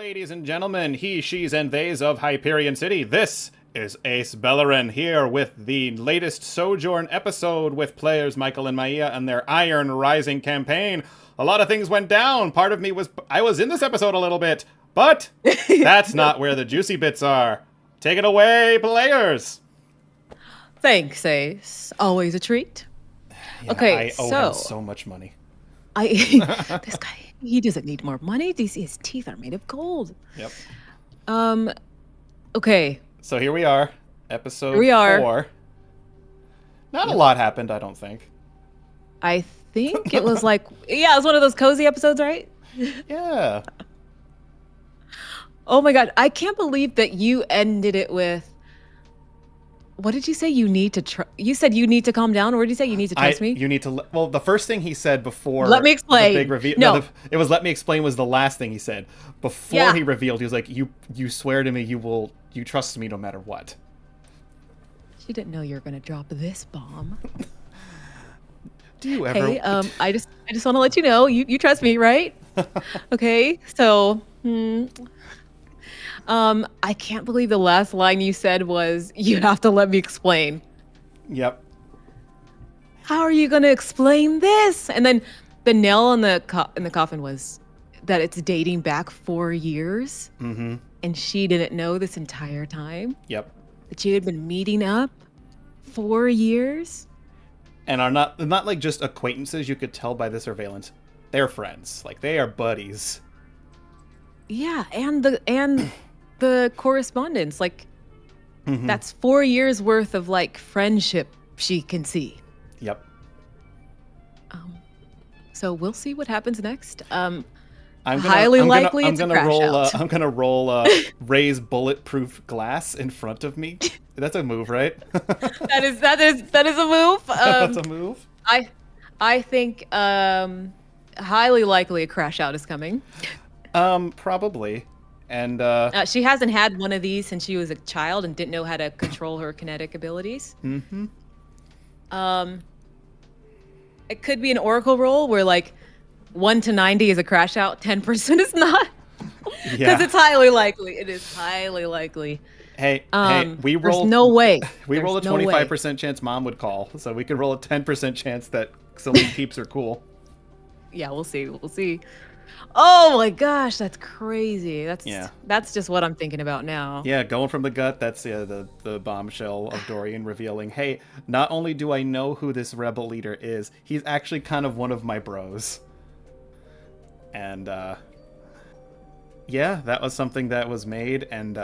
Ladies and gentlemen, he, she's, and theys of Hyperion City, this is Ace Bellerin here with the latest Sojourn episode with players Michael and Maia and their Iron Rising campaign. A lot of things went down. Part of me I was in this episode a little bit, but that's not where the juicy bits are. Take it away, players. Thanks, Ace. Always a treat. Yeah, Okay, I owe him so much money. This guy, he doesn't need more money. His teeth are made of gold. Yep. Okay. So here we are, episode 4. Not a lot happened, I don't think. I think it was like, yeah, it was one of those cozy episodes, right? Yeah. Oh my god, I can't believe that you ended it with, what did you say? You said you need to calm down, or what did you say? You need to trust me? You need to... Well, the first thing he said before... Let me explain. The big reveal... No. It was let me explain was the last thing he said. Before he revealed, he was like, you swear to me you trust me no matter what. She didn't know you were going to drop this bomb. Do you ever... Hey, I just want to let you know, you trust me, right? Okay, so... I can't believe the last line you said was, you have to let me explain. Yep. How are you going to explain this? And then the nail in the coffin was that it's dating back 4 years. Mm-hmm. And she didn't know this entire time. Yep. That you had been meeting up 4 years. And are not like just acquaintances, you could tell by the surveillance. They're friends. Like, they are buddies. Yeah, and the correspondence, like, that's 4 years worth of, like, friendship she can see. Yep. So we'll see what happens next. I'm gonna roll Ray's bulletproof glass in front of me. That's a move, right? that is a move. That's a move. I think highly likely a crash out is coming. Probably. And she hasn't had one of these since she was a child and didn't know how to control her kinetic abilities. Mm-hmm. It could be an oracle roll where, like, 1 to 90 is a crash out, 10% is not. Because it's highly likely. It is highly likely. Hey, we rolled. There's no way. We rolled a 25% chance Mom would call, so we could roll a 10% chance that Selene keeps her cool. Yeah, we'll see. We'll see. Oh my gosh, that's crazy. That's just what I'm thinking about now. Yeah, going from the gut, that's the bombshell of Dorian revealing, hey, not only do I know who this rebel leader is, he's actually kind of one of my bros. And, yeah, that was something that was made and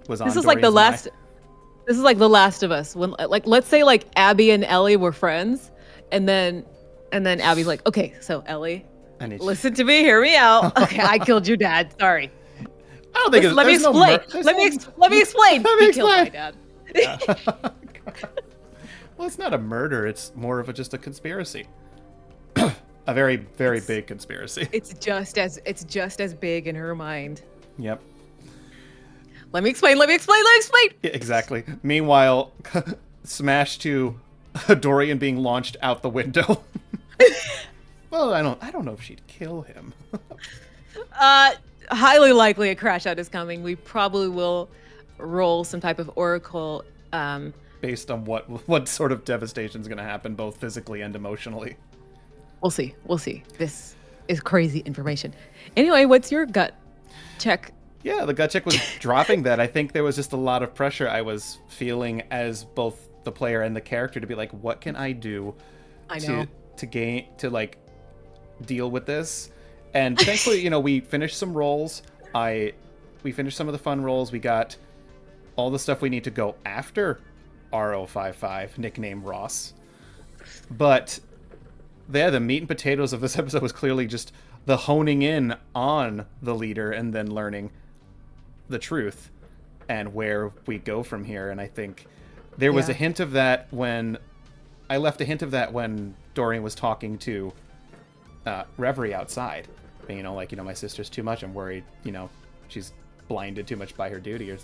was on This is Dorian's like the last... mind. This is like The Last of Us. When, like, let's say, like, Abby and Ellie were friends, and then Abby's like, okay, so Ellie... Listen to me, hear me out. Okay, I killed your dad. Sorry. I don't think let me explain. Let me explain. He killed my dad. Well, it's not a murder. It's more of just a conspiracy. A very, very big conspiracy. It's just as big in her mind. Yep. Let me explain. Yeah, exactly. Meanwhile, smash to Dorian being launched out the window. Well, I don't know if she'd kill him. Highly likely a crash out is coming. We probably will roll some type of oracle. Based on what sort of devastation is going to happen, both physically and emotionally. We'll see. This is crazy information. Anyway, what's your gut check? Yeah, the gut check was dropping that. I think there was just a lot of pressure I was feeling as both the player and the character to be like, what can I do to like deal with this? And thankfully, we finished some rolls. We finished some of the fun rolls. We got all the stuff we need to go after R055, nickname Ross. But the meat and potatoes of this episode was clearly just the honing in on the leader and then learning the truth and where we go from here. And I think there was a hint of that when Dorian was talking to Reverie outside, my sister's too much. I'm worried, she's blinded too much by her duty, or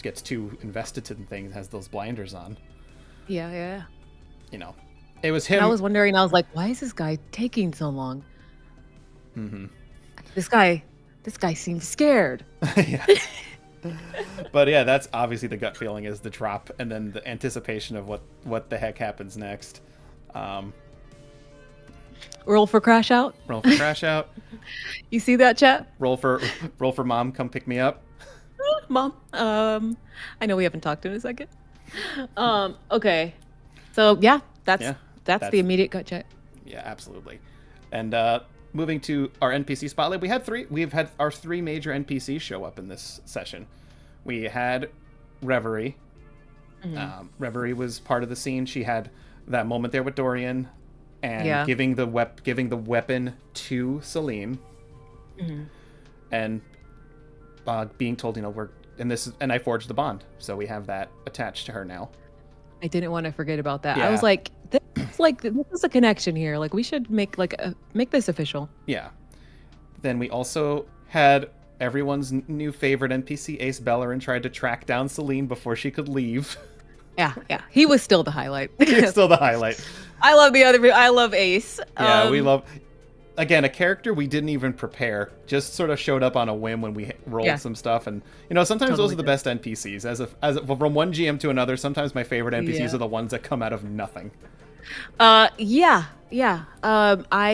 gets too invested in things, has those blinders on. Yeah. It was him. And I was wondering. I was like, why is this guy taking so long? Mm-hmm. This guy this guy seems scared. Yeah. But yeah, that's obviously the gut feeling is the drop, and then the anticipation of what the heck happens next. Roll for crash out. Roll for crash out. You see that, chat? Roll for mom, come pick me up. Mom. I know we haven't talked in a second. Okay. So yeah, that's the immediate gut check. Yeah, absolutely. And moving to our NPC spotlight, we've had our 3 major NPCs show up in this session. We had Reverie. Mm-hmm. Reverie was part of the scene. She had that moment there with Dorian, and giving the weapon to Selene, mm-hmm. and being told, we're and I forged the bond, so we have that attached to her now. I didn't want to forget about that. Yeah. I was like, this is a connection here. Like, we should make this official. Yeah. Then we also had everyone's new favorite NPC, Ace Bellerin, tried to track down Selene before she could leave. Yeah. He was still the highlight. He's still the highlight. I love Ace. Yeah, we love... Again, a character we didn't even prepare, just sort of showed up on a whim when we rolled some stuff, and sometimes those are the best NPCs. From one GM to another, sometimes my favorite NPCs are the ones that come out of nothing. I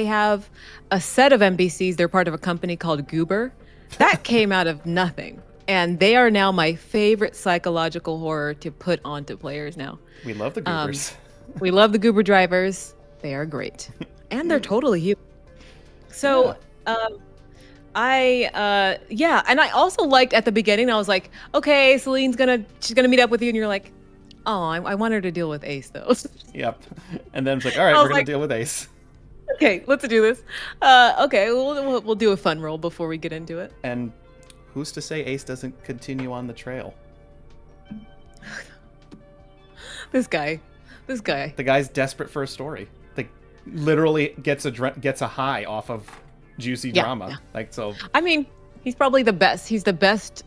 have a set of NPCs. They're part of a company called Goober. That came out of nothing, and they are now my favorite psychological horror to put onto players now. We love the Goobers. We love the Goober drivers. They are great, and they're totally human. So, and I also liked at the beginning, I was like, okay, Selene's she's gonna meet up with you, and you're like, oh, I want her to deal with Ace, though. Yep. And then it's like, all right, we're gonna deal with Ace. Okay, let's do this. Okay, we'll do a fun roll before we get into it. And who's to say Ace doesn't continue on the trail? This guy. The guy's desperate for a story. Literally gets a high off of juicy drama. Yeah. Like, so I mean, he's probably the best. He's the best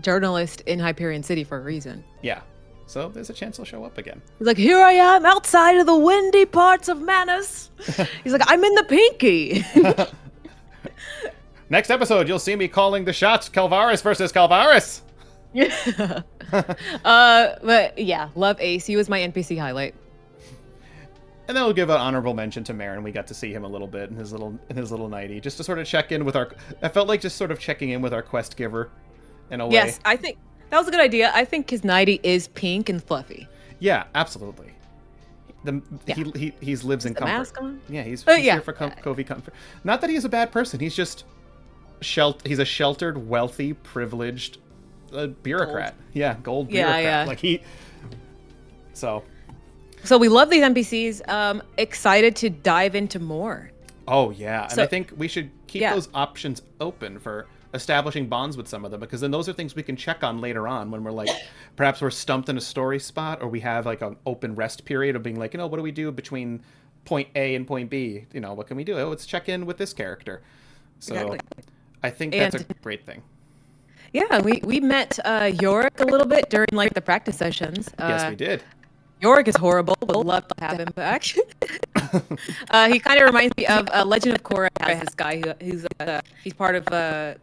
journalist in Hyperion City for a reason. Yeah. So there's a chance he'll show up again. He's like, here I am outside of the windy parts of Manus. He's like, I'm in the Pinky. Next episode, you'll see me calling the shots. Calvaris versus Calvaris. Yeah. But yeah, love Ace. He was my NPC highlight. And then we'll give an honorable mention to Marin. We got to see him a little bit in his little nightie, just to sort of check in with our. I felt like just sort of checking in with our quest giver, in a way. Yes, I think that was a good idea. I think his nightie is pink and fluffy. Yeah, absolutely. He lives in comfort. Mask on? Yeah, he's here for Covey comfort. Not that he's a bad person. He's just he's a sheltered, wealthy, privileged bureaucrat. Gold. Yeah, gold bureaucrat. Yeah. Like he. So we love these NPCs. Excited to dive into more. Oh, yeah. And I think we should keep those options open for establishing bonds with some of them, because then those are things we can check on later on when we're like, perhaps we're stumped in a story spot, or we have like an open rest period of being like, what do we do between point A and point B? What can we do? Oh, let's check in with this character. So exactly. I think that's a great thing. Yeah, we met Yorick a little bit during like the practice sessions. Yes, we did. Yorick is horrible. We'll love to have him back. He kind of reminds me of Legend of Korra. Has this guy he's part of the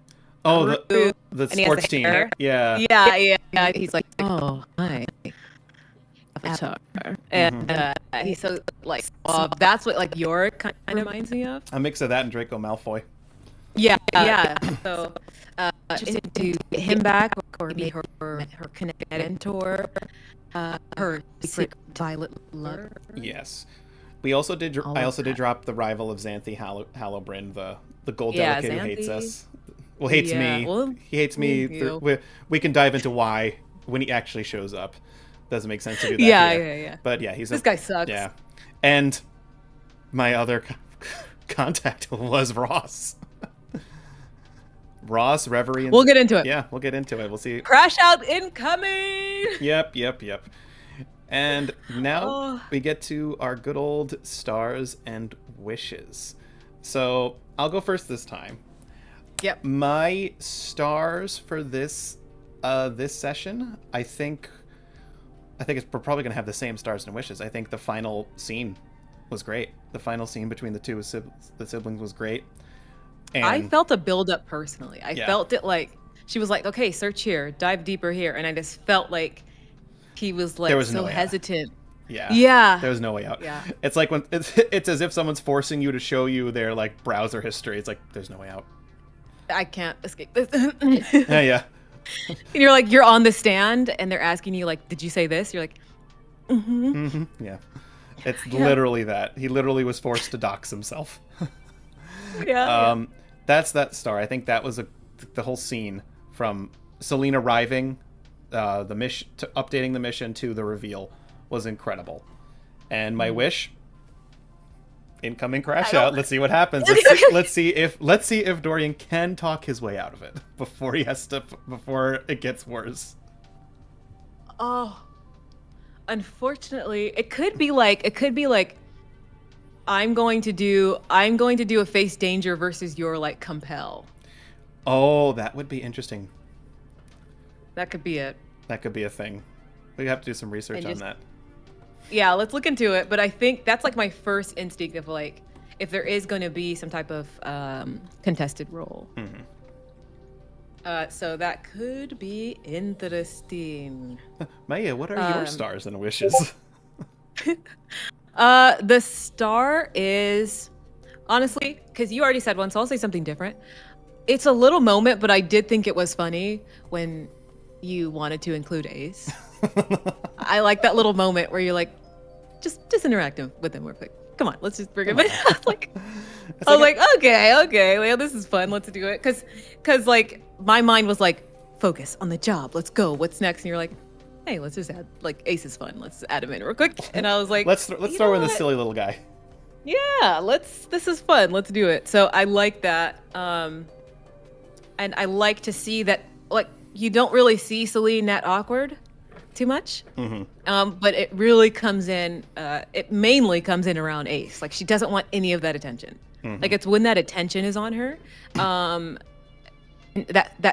sports team. Yeah. He's like, oh hi, Avatar, and he's so like, that's what like Yorick kind of reminds me of. A mix of that and Draco Malfoy. Yeah. So just to get him back, or maybe her kinetic mentor. Her secret violet lover. Yes, we also did. I also did drop the rival of Xanthi Hallowbryn, the gold delegate who hates us. Well, hates me. Well, he hates me. We can dive into why when he actually shows up. Doesn't make sense to do that. Yeah. But yeah, this guy sucks. Yeah, and my other contact was Ross. Ross, Reverie, and we'll get into it. Yeah, we'll get into it. We'll see. Crash out incoming! Yep. And now we get to our good old stars and wishes. So I'll go first this time. Yep. My stars for this session, I think we're probably going to have the same stars and wishes. I think the final scene was great. The final scene between the siblings was great. I And felt a build up personally. I yeah, felt it like she was like, okay, search here, dive deeper here. And I just felt like he was there like was no so way out. hesitant. Yeah, Yeah. there was no way out. Yeah. It's like when it's as if someone's forcing you to show you their like browser history. It's like there's no way out. I can't escape this. Yeah, yeah. And you're like, you're on the stand and they're asking you like, did you say this? You're like, Yeah. It's Yeah. literally that. He literally was forced to dox himself. Yeah. That's that star. I think that was the whole scene from Selene arriving, the mission, to updating the mission to the reveal was incredible. And my wish, incoming crash out. Let's see what happens. Let's see if Dorian can talk his way out of it before it gets worse. Oh, unfortunately, it could be like I'm going to do a face danger versus your like compel. Oh, that would be interesting. That could be it. That could be a thing. We have to do some research on that. Yeah, let's look into it. But I think that's like my first instinct of like, if there is going to be some type of contested role. So that could be interesting. Maya, what are your stars and wishes? The star is, honestly, because you already said one, so I'll say something different. It's a little moment, but I did think it was funny when you wanted to include Ace. I like that little moment where you're like, just interact with him real quick. Come on, let's just bring him in. I was like, okay, well, this is fun. Let's do it. Cause like my mind was like, focus on the job. Let's go. What's next? And you're like, hey, let's just add, like, Ace is fun. Let's add him in real quick. And I was like, let's throw in this silly little guy. Yeah, this is fun. Let's do it. So I like that. And I like to see that, like, you don't really see Selene that awkward too much. But it really comes in, it mainly comes in around Ace. Like, she doesn't want any of that attention. Like, it's when that attention is on her, that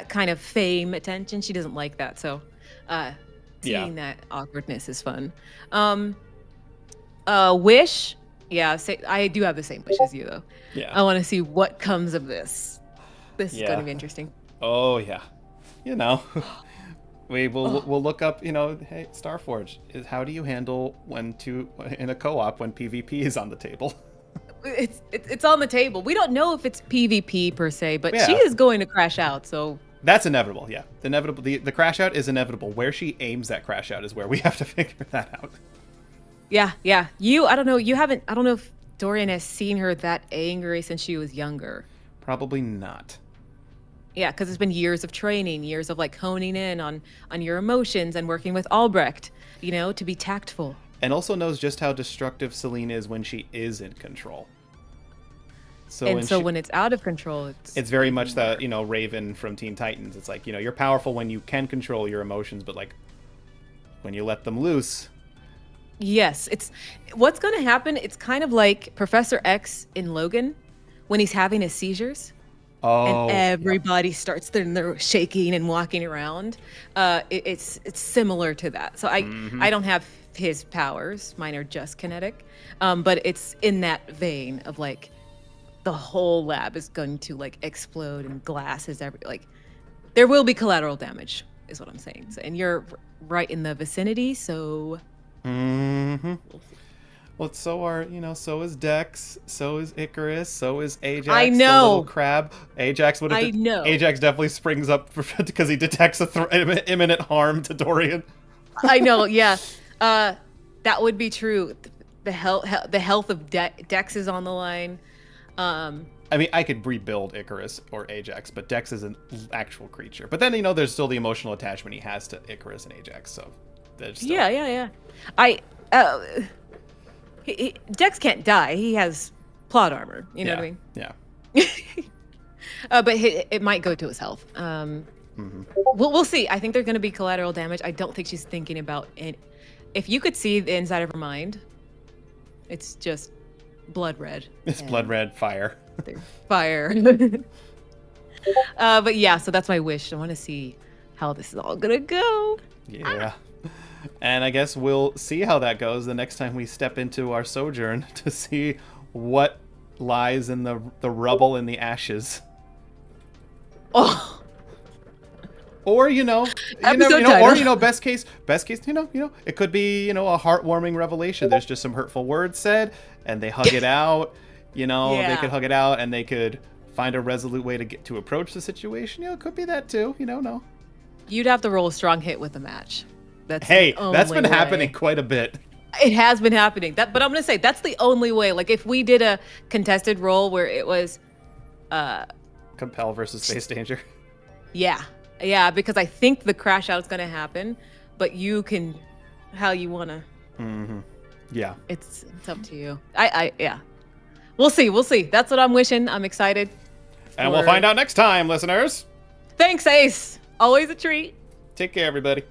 kind of fame attention, she doesn't like that. So, seeing that awkwardness is fun. Wish, yeah, I do have the same wish as you, though. Yeah. I want to see what comes of this. This is going to be interesting. Oh, yeah. You know, we'll look up, hey, Starforged, how do you handle in a co-op when PvP is on the table? It's on the table. We don't know if it's PvP per se, but she is going to crash out, so... That's inevitable, yeah. The crash out is inevitable. Where she aims that crash out is where we have to figure that out. Yeah. I don't know if Dorian has seen her that angry since she was younger. Probably not. Yeah, because it's been years of training, years of like honing in on your emotions and working with Albrecht, to be tactful. And also knows just how destructive Selene is when she is in control. When it's out of control, it's very much the, Raven from Teen Titans. It's like, you're powerful when you can control your emotions, but like when you let them loose. Yes, what's going to happen. It's kind of like Professor X in Logan when he's having his seizures. Oh, and everybody starts they're shaking and walking around. It's similar to that. So I don't have his powers. Mine are just kinetic. But it's in that vein of like the whole lab is going to like explode and glass is there will be collateral damage is what I'm saying. So, and you're right in the vicinity, so Well, so is Dex, so is Icarus, so is Ajax. I know. The little crab. Ajax would have. Ajax definitely springs up because he detects imminent harm to Dorian. I know. Yeah, that would be true. The health of Dex is on the line. I mean, I could rebuild Icarus or Ajax, but Dex is an actual creature. But then there's still the emotional attachment he has to Icarus and Ajax. So yeah. Dex can't die. He has plot armor. You know what I mean? Yeah. But it might go to his health. We'll see. I think there's going to be collateral damage. I don't think she's thinking about it. If you could see the inside of her mind, it's just blood red. It's blood red fire. Fire. But yeah, so that's my wish. I want to see how this is all going to go. Yeah. And I guess we'll see how that goes the next time we step into our sojourn to see what lies in the rubble and the ashes Oh. Or best case, it could be a heartwarming revelation. There's just some hurtful words said, and they hug it out. They could hug it out, and they could find a resolute way to approach the situation. It could be that too. No. You'd have to roll a strong hit with the match. That's been happening quite a bit. It has been happening. But I'm gonna say that's the only way. Like if we did a contested roll where it was, compel versus face danger. Yeah. Yeah, because I think the crash out is going to happen, but you can, how you want to. Mm-hmm. Yeah. It's up to you. Yeah. We'll see. That's what I'm wishing. I'm excited. And we'll find out next time, listeners. Thanks, Ace. Always a treat. Take care, everybody.